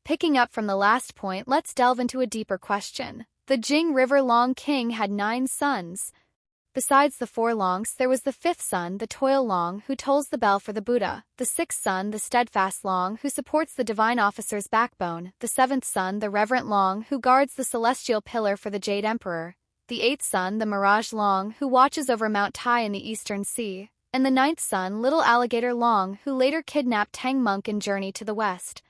Picking up from the last point, let's delve into a deeper question. The Jing River Long King had 9 sons. Besides the 4 Longs, there was the 5th son, the Toil Long, who tolls the bell for the Buddha, the 6th son, the Steadfast Long, who supports the divine officer's backbone, the 7th son, the Reverent Long, who guards the celestial pillar for the Jade Emperor, the 8th son, the Mirage Long, who watches over Mount Tai in the Eastern Sea, and the 9th son, Little Alligator Long, who later kidnapped Tang Monk and journeyed to the west.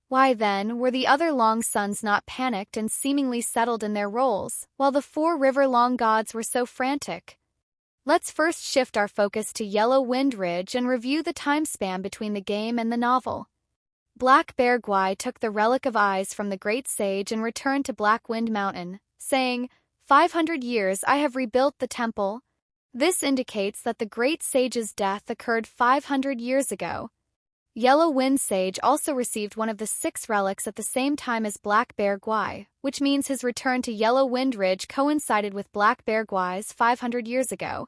Why then were the other Long sons not panicked and seemingly settled in their roles, while the 4 River Long gods were so frantic? Let's first shift our focus to Yellow Wind Ridge and review the time span between the game and the novel. Black Bear Gwai took the Relic of Eyes from the Great Sage and returned to Black Wind Mountain, saying, 500 years I have rebuilt the temple. This indicates that the Great Sage's death occurred 500 years ago. Yellow Wind Sage also received one of the 6 relics at the same time as Black Bear Gwai, which means his return to Yellow Wind Ridge coincided with Black Bear Gwai's 500 years ago.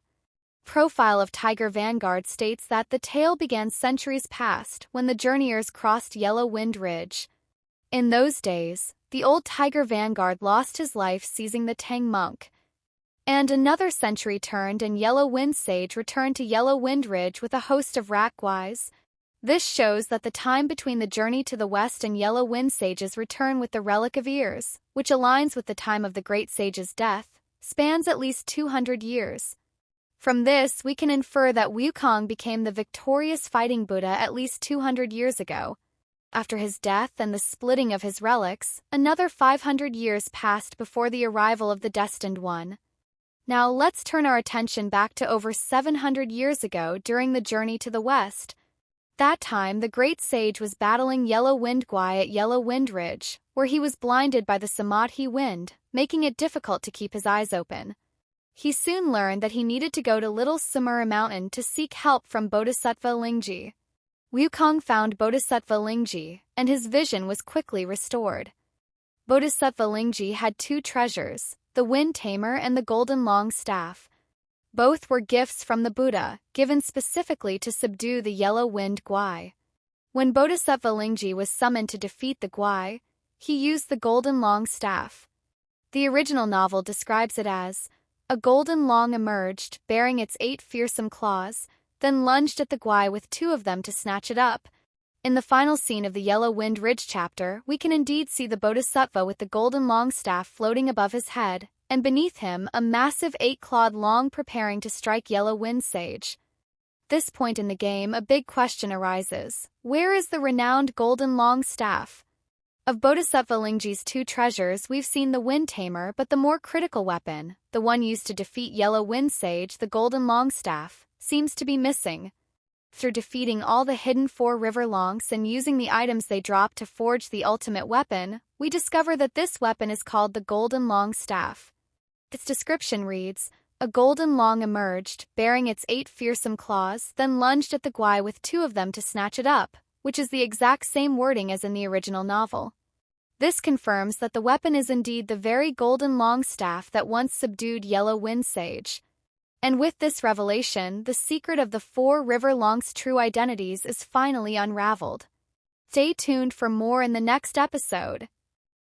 Profile of Tiger Vanguard states that the tale began centuries past when the journeyers crossed Yellow Wind Ridge. In those days, the old Tiger Vanguard lost his life seizing the Tang Monk. And another century turned and Yellow Wind Sage returned to Yellow Wind Ridge with a host of rat Gwais. This shows that the time between the journey to the west and Yellow Wind Sage's return with the Relic of Ears, which aligns with the time of the Great Sage's death, spans at least 200 years. From this, we can infer that Wukong became the victorious fighting Buddha at least 200 years ago. After his death and the splitting of his relics, another 500 years passed before the arrival of the Destined One. Now let's turn our attention back to over 700 years ago during the journey to the west. That time, the Great Sage was battling Yellow Wind Gwai at Yellow Wind Ridge, where he was blinded by the Samadhi wind, making it difficult to keep his eyes open. He soon learned that he needed to go to Little Samura Mountain to seek help from Bodhisattva Lingji. Wukong found Bodhisattva Lingji, and his vision was quickly restored. Bodhisattva Lingji had 2 treasures, the Wind Tamer and the Golden Long Staff. Both were gifts from the Buddha, given specifically to subdue the Yellow Wind Gwai. When Bodhisattva Lingji was summoned to defeat the Gwai, he used the Golden Long Staff. The original novel describes it as, a golden long emerged, bearing its 8 fearsome claws, then lunged at the Gwai with 2 of them to snatch it up. In the final scene of the Yellow Wind Ridge chapter, we can indeed see the Bodhisattva with the golden long staff floating above his head, and beneath him a massive 8-clawed long preparing to strike Yellow Wind Sage. This point in the game, a big question arises. Where is the renowned Golden Long Staff? Of Bodhisattva Lingji's 2 treasures, we've seen the Wind Tamer, but the more critical weapon, the one used to defeat Yellow Wind Sage, the Golden Long Staff, seems to be missing. Through defeating all the hidden 4 River Longs and using the items they drop to forge the ultimate weapon, we discover that this weapon is called the Golden Long Staff. Its description reads, a golden long emerged, bearing its 8 fearsome claws, then lunged at the Gwai with 2 of them to snatch it up, which is the exact same wording as in the original novel. This confirms that the weapon is indeed the very golden long staff that once subdued Yellow Wind Sage. And with this revelation, the secret of the 4 River Longs' true identities is finally unraveled. Stay tuned for more in the next episode.